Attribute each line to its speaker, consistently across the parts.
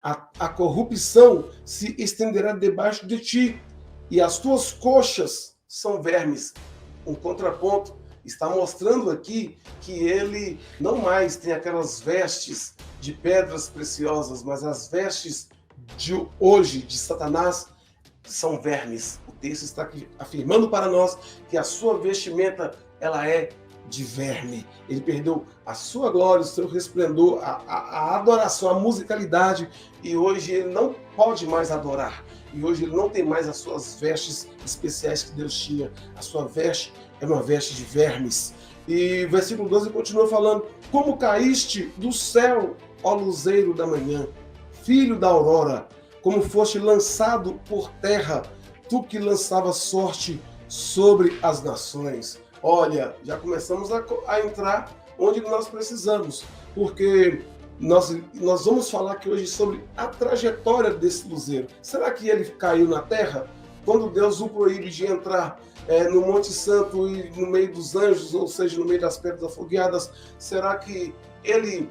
Speaker 1: A corrupção se estenderá debaixo de ti, e as tuas coxas são vermes. Um contraponto está mostrando aqui que ele não mais tem aquelas vestes de pedras preciosas, mas as vestes de hoje, de Satanás, são vermes. O texto está aqui afirmando para nós que a sua vestimenta ela é de verme. Ele perdeu a sua glória, o seu resplendor, a adoração, a musicalidade, e hoje ele não pode mais adorar. E hoje ele não tem mais as suas vestes especiais que Deus tinha. A sua veste é uma veste de vermes. E versículo 12 continua falando: como caíste do céu, ó luzeiro da manhã, filho da aurora, como foste lançado por terra, tu que lançavas sorte sobre as nações. Olha, já começamos a entrar onde nós precisamos, porque nós vamos falar aqui hoje sobre a trajetória desse luzeiro. Será que ele caiu na terra? Quando Deus o proíbe de entrar no Monte Santo e no meio dos anjos, ou seja, no meio das pedras afogueadas, será que ele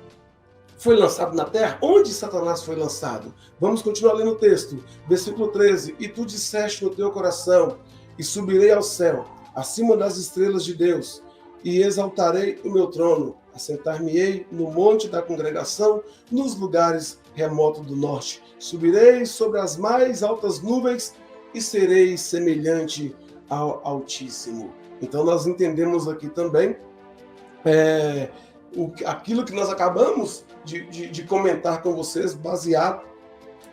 Speaker 1: foi lançado na terra? Onde Satanás foi lançado? Vamos continuar lendo o texto. Versículo 13. E tu disseste no teu coração: e subirei ao céu, acima das estrelas de Deus, e exaltarei o meu trono, assentar-me-ei no monte da congregação, nos lugares remotos do norte. Subirei sobre as mais altas nuvens e serei semelhante ao Altíssimo. Então nós entendemos aqui também aquilo que nós acabamos de comentar com vocês, baseado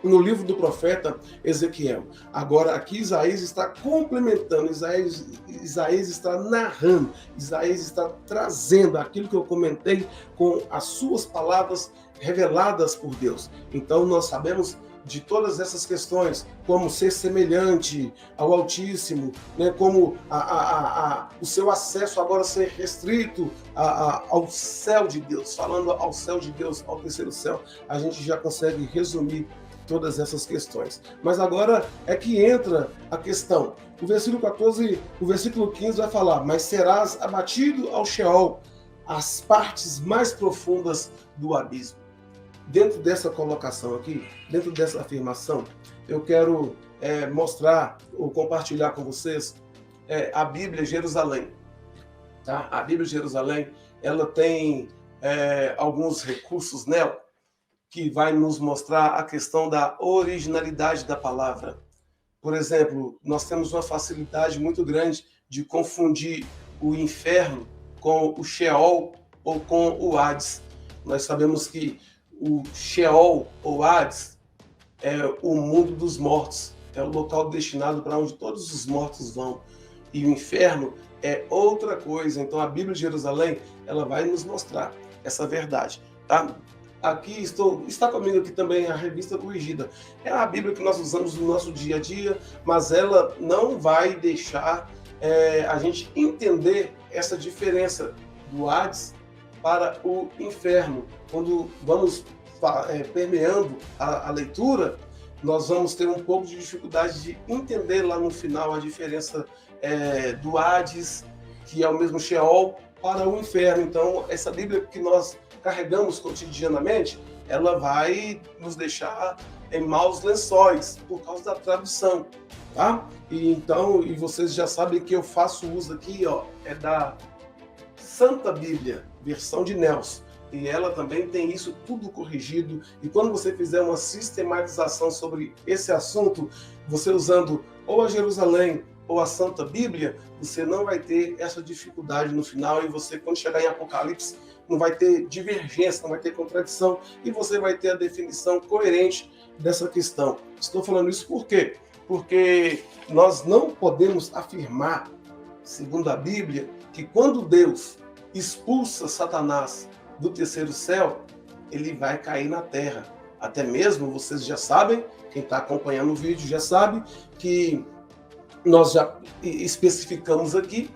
Speaker 1: no livro do profeta Ezequiel. Agora, aqui Isaías está complementando, Isaías está narrando, Isaías está trazendo aquilo que eu comentei com as suas palavras reveladas por Deus. Então, nós sabemos de todas essas questões, como ser semelhante ao Altíssimo, né, como o seu acesso agora ser restrito ao céu de Deus. Falando ao céu de Deus, ao terceiro céu, a gente já consegue resumir todas essas questões. Mas agora é que entra a questão. O versículo 14, o versículo 15 vai falar: mas serás abatido ao Sheol, às partes mais profundas do abismo. Dentro dessa colocação aqui, dentro dessa afirmação, eu quero mostrar ou compartilhar com vocês a Bíblia Jerusalém. Tá? A Bíblia Jerusalém, ela tem alguns recursos nela que vai nos mostrar a questão da originalidade da palavra. Por exemplo, nós temos uma facilidade muito grande de confundir o inferno com o Sheol ou com o Hades. Nós sabemos que o Sheol ou Hades é o mundo dos mortos, é o local destinado para onde todos os mortos vão. E o inferno é outra coisa. Então a Bíblia de Jerusalém, ela vai nos mostrar essa verdade, tá? Aqui está comigo aqui também a Revista Corrigida. É a Bíblia que nós usamos no nosso dia a dia, mas ela não vai deixar a gente entender essa diferença do Hades para o inferno. Quando vamos permeando a leitura, nós vamos ter um pouco de dificuldade de entender lá no final a diferença do Hades, que é o mesmo Sheol, para o inferno. Então, essa Bíblia que nós carregamos cotidianamente, ela vai nos deixar em maus lençóis por causa da tradução, tá? E vocês já sabem que eu faço uso aqui, é da Santa Bíblia, versão de Nelson, e ela também tem isso tudo corrigido. E quando você fizer uma sistematização sobre esse assunto, você usando ou a Jerusalém ou a Santa Bíblia, você não vai ter essa dificuldade no final, e você, quando chegar em Apocalipse, não vai ter divergência, não vai ter contradição, e você vai ter a definição coerente dessa questão. Estou falando isso por quê? Porque nós não podemos afirmar, segundo a Bíblia, que quando Deus expulsa Satanás do terceiro céu, ele vai cair na terra. Até mesmo, vocês já sabem, quem está acompanhando o vídeo já sabe, que nós já especificamos aqui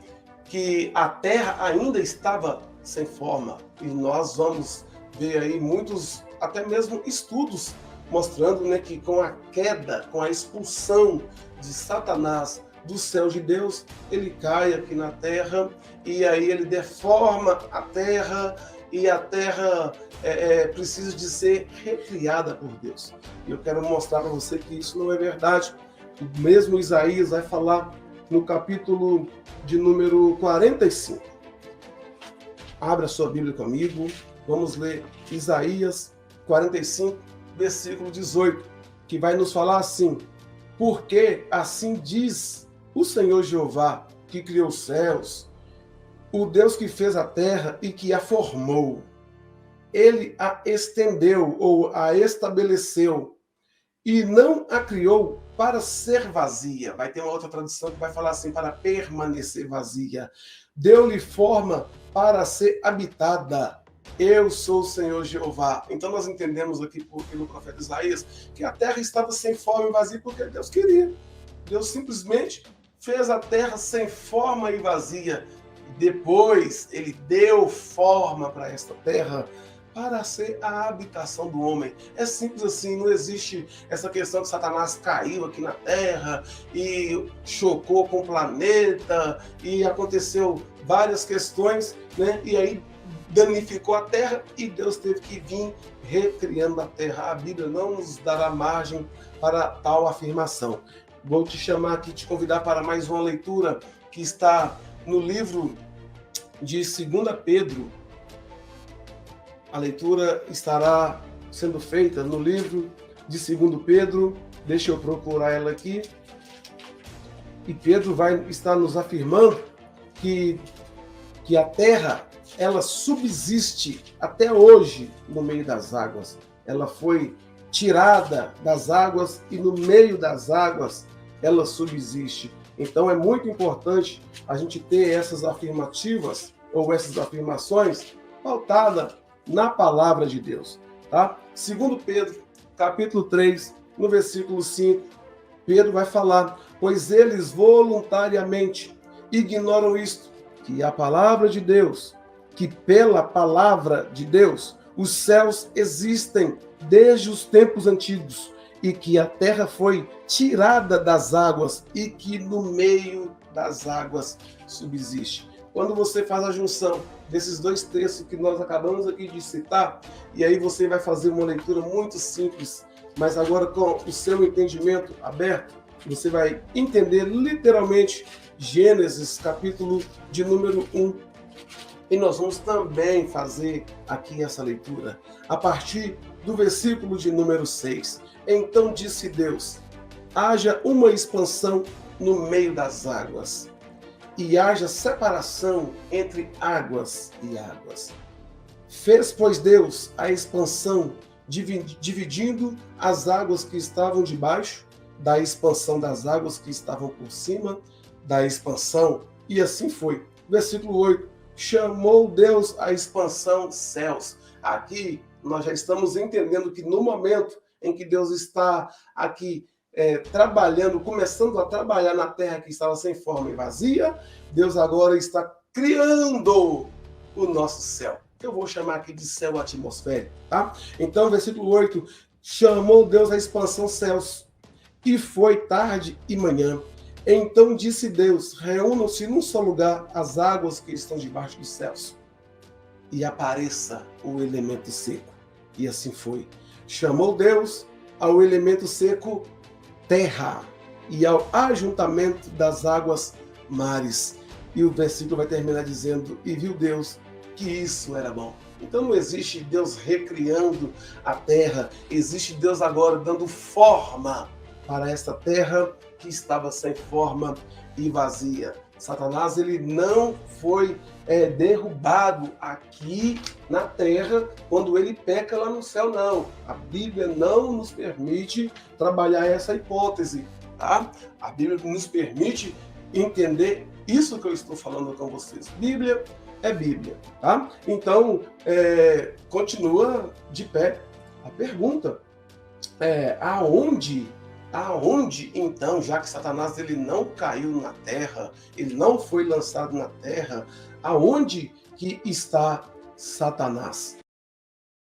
Speaker 1: que a terra ainda estava sem forma, e nós vamos ver aí muitos, até mesmo estudos, mostrando, né, que com a queda, com a expulsão de Satanás do céu de Deus, ele cai aqui na terra, e aí ele deforma a terra, e a terra precisa de ser recriada por Deus. E eu quero mostrar para você que isso não é verdade. O mesmo Isaías vai falar no capítulo de número 45. Abra sua Bíblia comigo, vamos ler Isaías 45, versículo 18, que vai nos falar assim: porque assim diz o Senhor Jeová, que criou os céus, o Deus que fez a terra e que a formou. Ele a estendeu ou a estabeleceu e não a criou para ser vazia. Vai ter uma outra tradução que vai falar assim, para permanecer vazia. Deu-lhe forma para ser habitada. Eu sou o Senhor Jeová. Então nós entendemos aqui pelo profeta Isaías que a terra estava sem forma e vazia porque Deus queria. Deus simplesmente fez a terra sem forma e vazia. Depois ele deu forma para esta terra para ser a habitação do homem. É simples assim, não existe essa questão que Satanás caiu aqui na Terra e chocou com o planeta e aconteceu várias questões, né? E aí danificou a Terra e Deus teve que vir recriando a Terra. A Bíblia não nos dará margem para tal afirmação. Vou te chamar aqui, te convidar para mais uma leitura que está no livro de 2 Pedro. A leitura estará sendo feita no livro de 2 Pedro. Deixa eu procurar ela aqui. E Pedro vai estar nos afirmando que a terra, ela subsiste até hoje no meio das águas. Ela foi tirada das águas e no meio das águas ela subsiste. Então é muito importante a gente ter essas afirmativas ou essas afirmações pautadas na palavra de Deus, tá? 2 Pedro, capítulo 3, no versículo 5, Pedro vai falar: pois eles voluntariamente ignoram isto, que a palavra de Deus, que pela palavra de Deus os céus existem desde os tempos antigos, e que a terra foi tirada das águas e que no meio das águas subsiste. Quando você faz a junção desses dois textos que nós acabamos aqui de citar, e aí você vai fazer uma leitura muito simples, mas agora com o seu entendimento aberto, você vai entender literalmente Gênesis, capítulo de número 1. E nós vamos também fazer aqui essa leitura a partir do versículo de número 6. Então disse Deus: haja uma expansão no meio das águas, e haja separação entre águas e águas. Fez, pois, Deus a expansão, dividindo as águas que estavam debaixo da expansão das águas que estavam por cima da expansão, e assim foi. Versículo 8. Chamou Deus a expansão céus. Aqui nós já estamos entendendo que no momento em que Deus está aqui trabalhando, começando a trabalhar na terra que estava sem forma e vazia, Deus agora está criando o nosso céu. Eu vou chamar aqui de céu atmosférico, tá? Então, versículo 8, chamou Deus a expansão céus, e foi tarde e manhã. Então disse Deus: reúnam-se num só lugar as águas que estão debaixo dos céus, e apareça o elemento seco. E assim foi. Chamou Deus ao elemento seco terra, e ao ajuntamento das águas mares. E o versículo vai terminar dizendo: e viu Deus que isso era bom. Então não existe Deus recriando a terra, existe Deus agora dando forma para esta terra que estava sem forma e vazia. Satanás, ele não foi derrubado aqui na terra quando ele peca lá no céu, não. A Bíblia não nos permite trabalhar essa hipótese, tá? A Bíblia nos permite entender isso que eu estou falando com vocês. Bíblia é Bíblia, tá? Então, continua de pé a pergunta. Aonde, então, já que Satanás ele não caiu na terra, ele não foi lançado na terra, aonde que está Satanás?